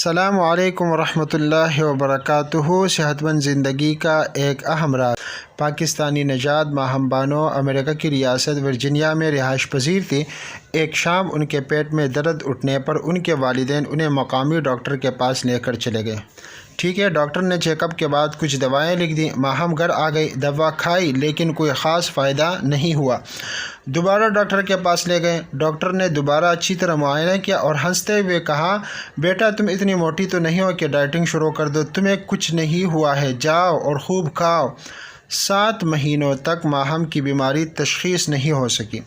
السلام علیکم ورحمۃ اللہ وبرکاتہ۔ صحت مند زندگی کا ایک اہم راز۔ پاکستانی نژاد ماہم بانو امریکہ کی ریاست ورجینیا میں رہائش پذیر تھی۔ ایک شام ان کے پیٹ میں درد اٹھنے پر ان کے والدین انہیں مقامی ڈاکٹر کے پاس لے کر چلے گئے۔ ٹھیک ہے، ڈاکٹر نے چیک اپ کے بعد کچھ دوائیں لکھ دیں۔ ماہم گھر آ گئی، دوا کھائی لیکن کوئی خاص فائدہ نہیں ہوا۔ دوبارہ ڈاکٹر کے پاس لے گئے۔ ڈاکٹر نے دوبارہ اچھی طرح معائنہ کیا اور ہنستے ہوئے کہا، بیٹا تم اتنی موٹی تو نہیں ہو کہ ڈائٹنگ شروع کر دو، تمہیں کچھ نہیں ہوا ہے، جاؤ اور خوب کھاؤ۔ 7 مہینوں تک ماہم کی بیماری تشخیص نہیں ہو سکی،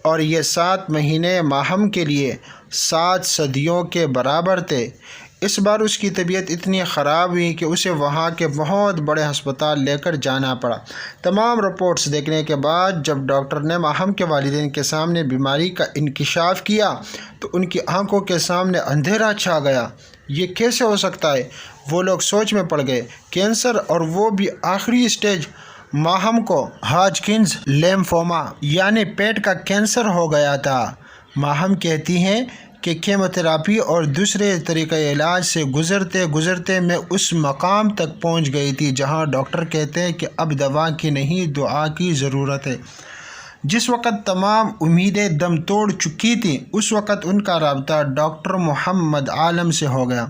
اور یہ 7 مہینے ماہم کے لیے 7 صدیوں کے برابر تھے۔ اس بار اس کی طبیعت اتنی خراب ہوئی کہ اسے وہاں کے بہت بڑے ہسپتال لے کر جانا پڑا۔ تمام رپورٹس دیکھنے کے بعد جب ڈاکٹر نے ماہم کے والدین کے سامنے بیماری کا انکشاف کیا تو ان کی آنکھوں کے سامنے اندھیرا چھا گیا۔ یہ کیسے ہو سکتا ہے؟ وہ لوگ سوچ میں پڑ گئے۔ کینسر، اور وہ بھی آخری سٹیج۔ ماہم کو ہاجکنز لیمفوما یعنی پیٹ کا کینسر ہو گیا تھا۔ ماہم کہتی ہیں کہ کیموتھراپی اور دوسرے طریقہ علاج سے گزرتے گزرتے میں اس مقام تک پہنچ گئی تھی جہاں ڈاکٹر کہتے ہیں کہ اب دوا کی نہیں، دعا کی ضرورت ہے۔ جس وقت تمام امیدیں دم توڑ چکی تھیں، اس وقت ان کا رابطہ ڈاکٹر محمد عالم سے ہو گیا۔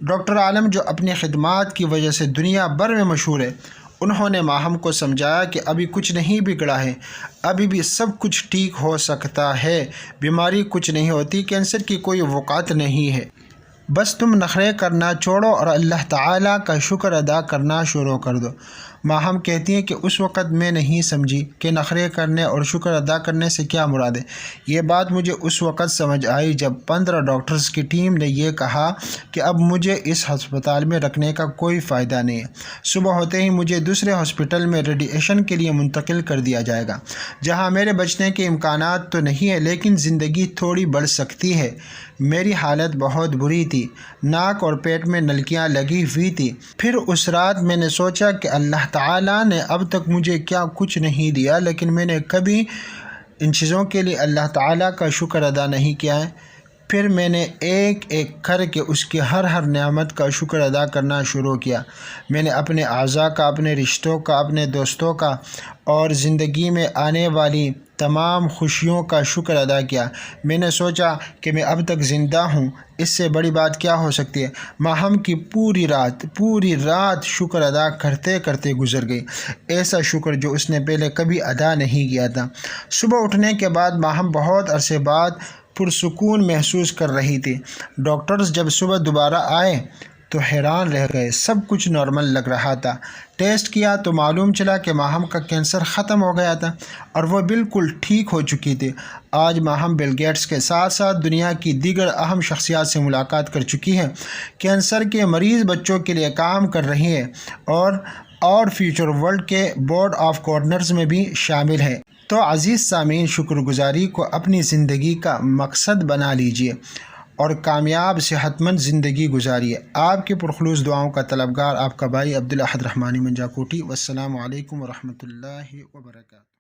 ڈاکٹر عالم جو اپنی خدمات کی وجہ سے دنیا بھر میں مشہور ہے، انہوں نے ماہم کو سمجھایا کہ ابھی کچھ نہیں بگڑا ہے، ابھی بھی سب کچھ ٹھیک ہو سکتا ہے، بیماری کچھ نہیں ہوتی، کینسر کی کوئی وقعت نہیں ہے، بس تم نخرے کرنا چھوڑو اور اللہ تعالیٰ کا شکر ادا کرنا شروع کر دو۔ ماہم کہتی ہیں کہ اس وقت میں نہیں سمجھی کہ نخرے کرنے اور شکر ادا کرنے سے کیا مراد ہے۔ یہ بات مجھے اس وقت سمجھ آئی جب 15 ڈاکٹرز کی ٹیم نے یہ کہا کہ اب مجھے اس ہسپتال میں رکھنے کا کوئی فائدہ نہیں ہے۔ صبح ہوتے ہی مجھے دوسرے ہاسپٹل میں ریڈیشن کے لیے منتقل کر دیا جائے گا، جہاں میرے بچنے کے امکانات تو نہیں ہے لیکن زندگی تھوڑی بڑھ سکتی ہے۔ میری حالت بہت بری تھی، ناک اور پیٹ میں نلکیاں لگی ہوئی تھی۔ پھر اس رات میں نے سوچا کہ اللہ تعالیٰ نے اب تک مجھے کیا کچھ نہیں دیا، لیکن میں نے کبھی ان چیزوں کے لیے اللہ تعالیٰ کا شکر ادا نہیں کیا ہے۔ پھر میں نے ایک ایک کر کے اس کی ہر نعمت کا شکر ادا کرنا شروع کیا۔ میں نے اپنے اعضاء کا، اپنے رشتوں کا، اپنے دوستوں کا اور زندگی میں آنے والی تمام خوشیوں کا شکر ادا کیا۔ میں نے سوچا کہ میں اب تک زندہ ہوں، اس سے بڑی بات کیا ہو سکتی ہے۔ ماہم کی پوری رات شکر ادا کرتے کرتے گزر گئی، ایسا شکر جو اس نے پہلے کبھی ادا نہیں کیا تھا۔ صبح اٹھنے کے بعد ماہم بہت عرصے بعد پرسکون محسوس کر رہی تھی۔ ڈاکٹرز جب صبح دوبارہ آئے تو حیران رہ گئے، سب کچھ نارمل لگ رہا تھا۔ ٹیسٹ کیا تو معلوم چلا کہ ماہم کا کینسر ختم ہو گیا تھا اور وہ بالکل ٹھیک ہو چکی تھی۔ آج ماہم بل گیٹس کے ساتھ ساتھ دنیا کی دیگر اہم شخصیات سے ملاقات کر چکی ہے، کینسر کے مریض بچوں کے لیے کام کر رہی ہے اور فیوچر ورلڈ کے بورڈ آف گورنرز میں بھی شامل ہے۔ تو عزیز سامعین، شکر گزاری کو اپنی زندگی کا مقصد بنا لیجئے اور کامیاب صحت مند زندگی گزاریے۔ آپ کی پرخلوص دعاؤں کا طلبگار آپ کا بھائی عبدالاحد رحمانی منجاکوٹی۔ والسلام علیکم ورحمۃ اللہ وبرکاتہ۔